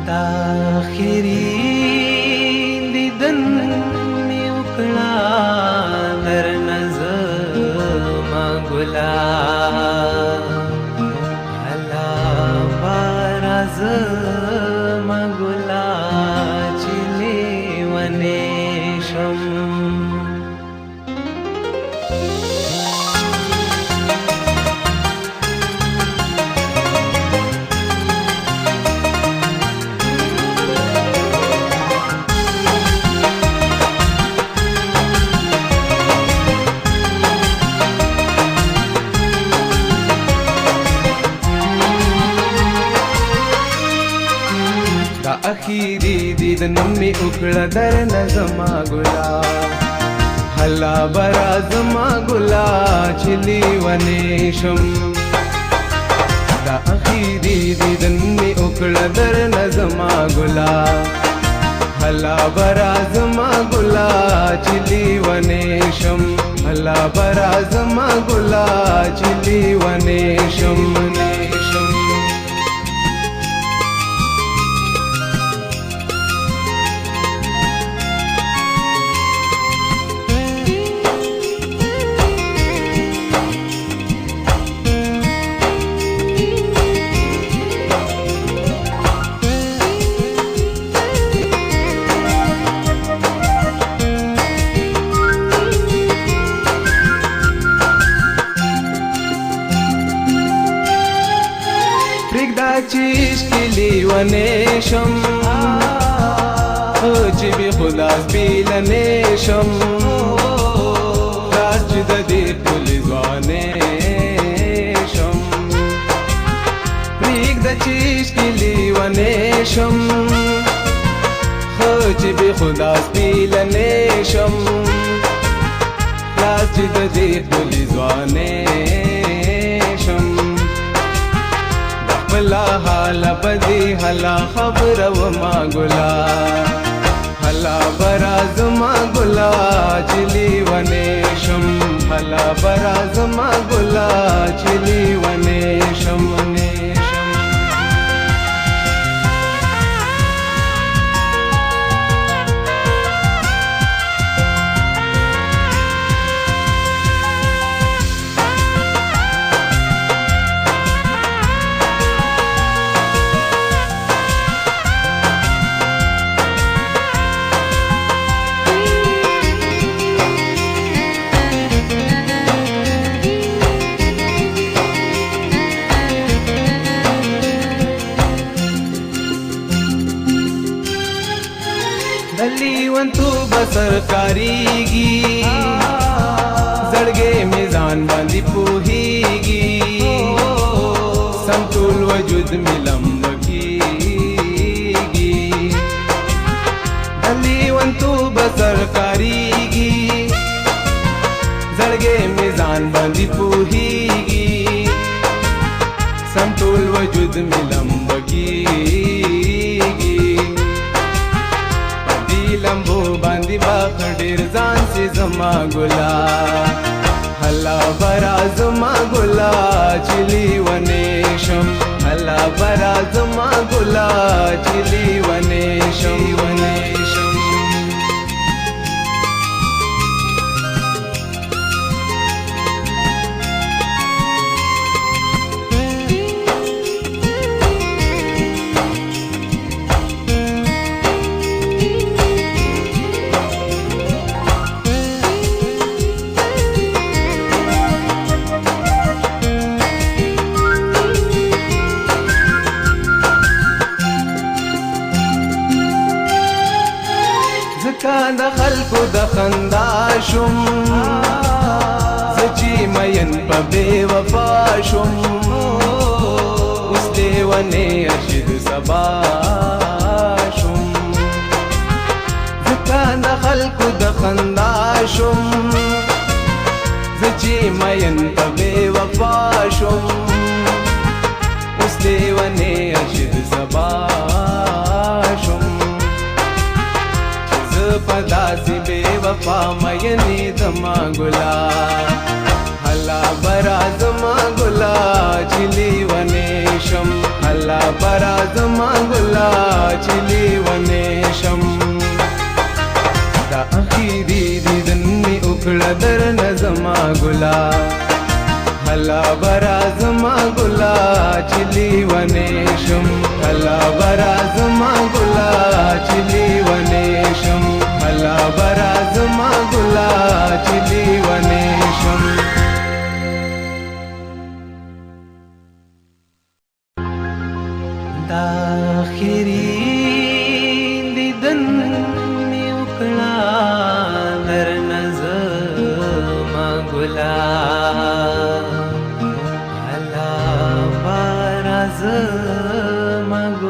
تاخیری دیدن می وکړه در نظما ګلا هلا باراز ما ګلا چې لیونې شم اخیری دیدن می وکړه در نظما ګلا هلا براز ما ګلا چې لیونې شم دا اخیری دیدن می وکړه در نظما ګلا هلا براز ما ګلا چې لیونې شم هلا براز ما ګلا چې لیونې شم پرېږده چې عشقې لیونې شم چې بې خلاص بیلنې شم لاس چې د دې ټولې ځوانې شم پرېږده چې عشقې لیونې شم چې بې خلاص بیلنې شم لاس چې د دې ټولې ځوانې بلا حالا بدی حالا خبر و ما گلا حالا براز ما گلا چلی ونیشم حالا براز ما گلا چلی ونیشم لیون تو بسر کاریگی زړګې میزان باندې پوهیږي سم ټول وجود می لمبکیږي لیون تو بسر کاریگی زړګې میزان باندې پوهیږي سم ټول وجود می لمبکیږي لمبو باندې باخ ډیر ځان سي زما ګلا هلا برا زما ګلا چلی ونې شم هلا برا زما ګلا چلی ونې شم د خلکو د خندا شم زچی مین په بے وفا شم اوس لیونې ارشد سبا شم ځکه د خلکو د خندا شم زچی مین په بے وفا شم اوس لیونې ارشد سبا شم پداسي بے وفا مینی دما ګلا هلا برا زما ګلا چلی ونیشم هلا براز ما ګلا چلی ونیشم دا اخیری دیدن می وکړه در نظما ګلا هلا براز ما ګلا چلی ونیشم هلا براز ما ګلا چلی ونیشم هلا براز ما ګلا چلی ونیشم دا آخري دیدن می وکړه در نظما ګلا هلا براز